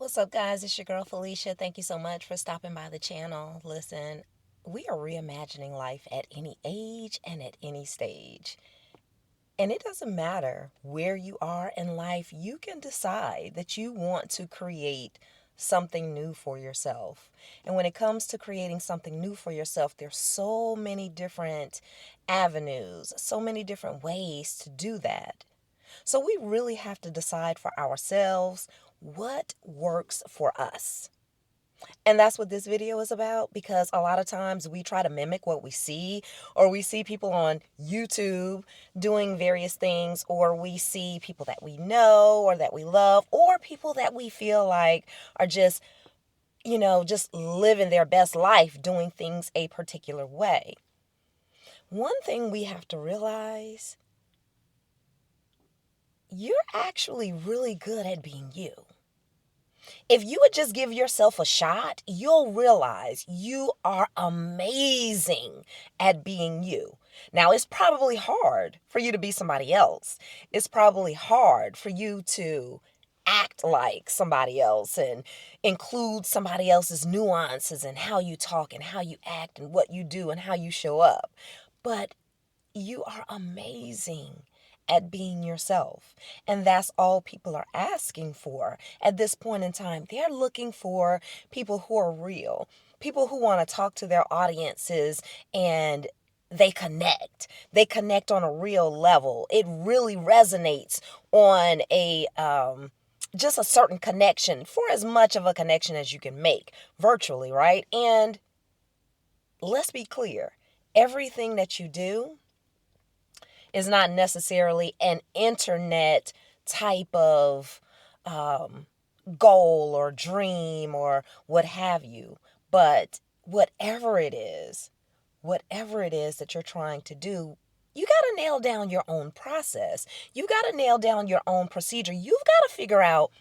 What's up, guys? It's your girl Felicia. Thank you so much for stopping by the channel. Listen, we are reimagining life at any age and at any stage. And it doesn't matter where you are in life, you can decide that you want to create something new for yourself. And when it comes to creating something new for yourself, there's so many different avenues, so many different ways to do that. So we really have to decide for ourselves what works for us. And that's what this video is about, because a lot of times we try to mimic what we see, or we see people on YouTube doing various things, or we see people that we know or that we love, or people that we feel like are just living their best life doing things a particular way. One thing we have to realize, you're actually really good at being you. If you would just give yourself a shot, you'll realize you are amazing at being you. Now, it's probably hard for you to be somebody else. It's probably hard for you to act like somebody else and include somebody else's nuances and how you talk and how you act and what you do and how you show up. But you are amazing at being yourself. And that's all people are asking for at this point in time. They're looking for people who are real, people who want to talk to their audiences and they connect. They connect on a real level. It really resonates on a just a certain connection, for as much of a connection as you can make virtually, right? And let's be clear, everything that you do is not necessarily an internet type of um, goal or dream or what have you. But whatever it is that you're trying to do, you got to nail down your own process. You got to nail down your own procedure. You've got to figure out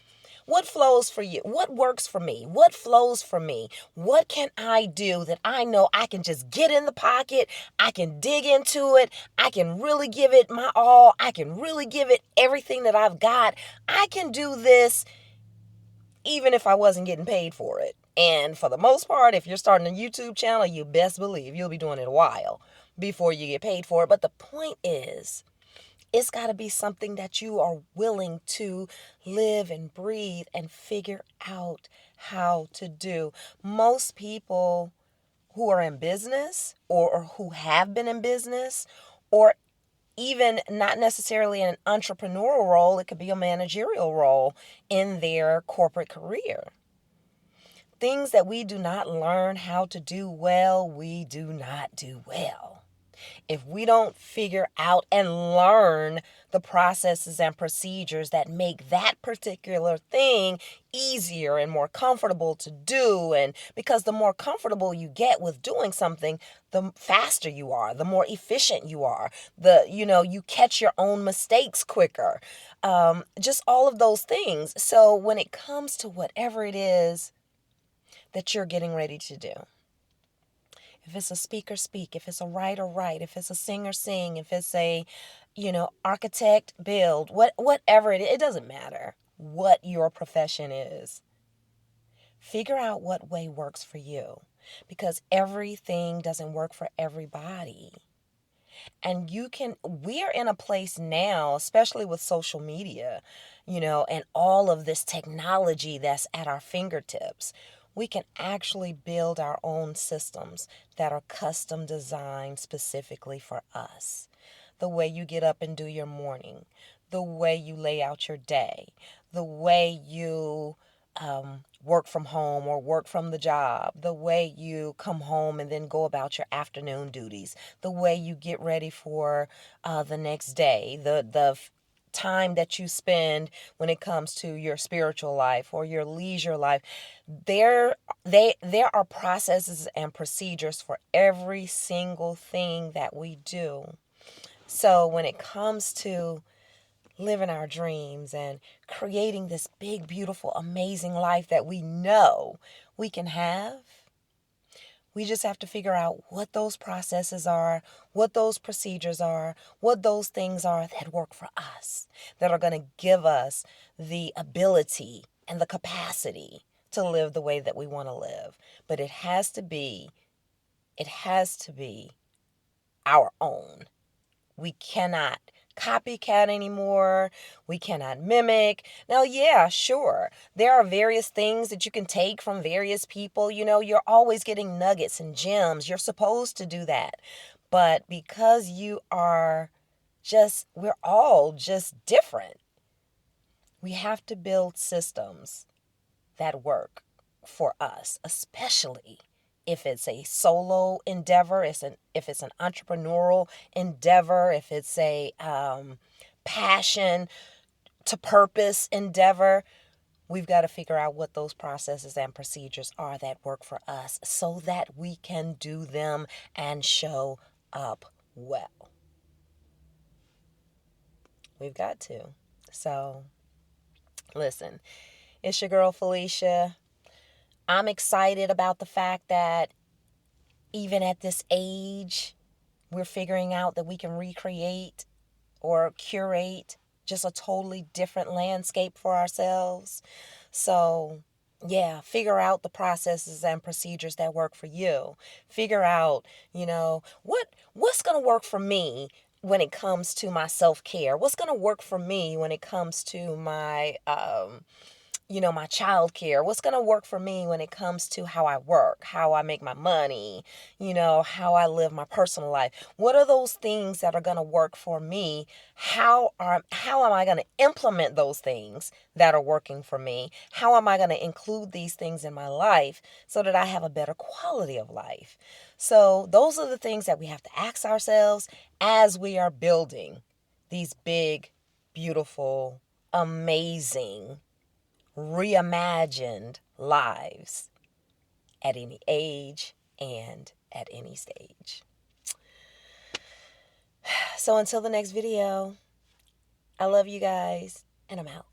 what flows for you, what works for me, what flows for me, what can I do that I know I can just get in the pocket, I can dig into it, I can really give it my all, I can really give it everything that I've got. I can do this even if I wasn't getting paid for it. And for the most part, if you're starting a YouTube channel, you best believe you'll be doing it a while before you get paid for it. But the point is, it's got to be something that you are willing to live and breathe and figure out how to do. Most people who are in business or who have been in business, or even not necessarily in an entrepreneurial role, it could be a managerial role in their corporate career. Things that we do not learn how to do well, we do not do well. If we don't figure out and learn the processes and procedures that make that particular thing easier and more comfortable to do, and because the more comfortable you get with doing something, the faster you are, the more efficient you are, you catch your own mistakes quicker, just all of those things. So when it comes to whatever it is that you're getting ready to do, if it's a speaker, speak. If it's a writer, write. If it's a singer, sing. If it's a, architect, build. Whatever it is, it doesn't matter what your profession is. Figure out what way works for you, because everything doesn't work for everybody. And we are in a place now, especially with social media, and all of this technology that's at our fingertips. We can actually build our own systems that are custom designed specifically for us. The way you get up and do your morning, the way you lay out your day, the way you work from home or work from the job, the way you come home and then go about your afternoon duties, the way you get ready for the next day, the time that you spend when it comes to your spiritual life or your leisure life. There are processes and procedures for every single thing that we do. So when it comes to living our dreams and creating this big, beautiful, amazing life that we know we can have, we just have to figure out what those processes are, what those procedures are, what those things are that work for us, that are going to give us the ability and the capacity to live the way that we want to live. But it has to be our own. We cannot copycat anymore. We cannot mimic. Now, yeah, sure. There are various things that you can take from various people. You know, you're always getting nuggets and gems. You're supposed to do that. But because we're all just different. We have to build systems that work for us, especially if it's a solo endeavor, if it's an entrepreneurial endeavor, if it's a passion to purpose endeavor. We've got to figure out what those processes and procedures are that work for us so that we can do them and show up well. We've got to. So, listen, it's your girl Felicia. I'm excited about the fact that even at this age, we're figuring out that we can recreate or curate just a totally different landscape for ourselves. So, yeah, figure out the processes and procedures that work for you. Figure out, what's going to work for me when it comes to my self-care. What's going to work for me when it comes to my child care, what's going to work for me when it comes to how I work, how I make my money, how I live my personal life. What are those things that are going to work for me? How am I going to implement those things that are working for me? How am I going to include these things in my life so that I have a better quality of life? So those are the things that we have to ask ourselves as we are building these big, beautiful, amazing, reimagined lives at any age and at any stage. So until the next video, I love you guys, and I'm out.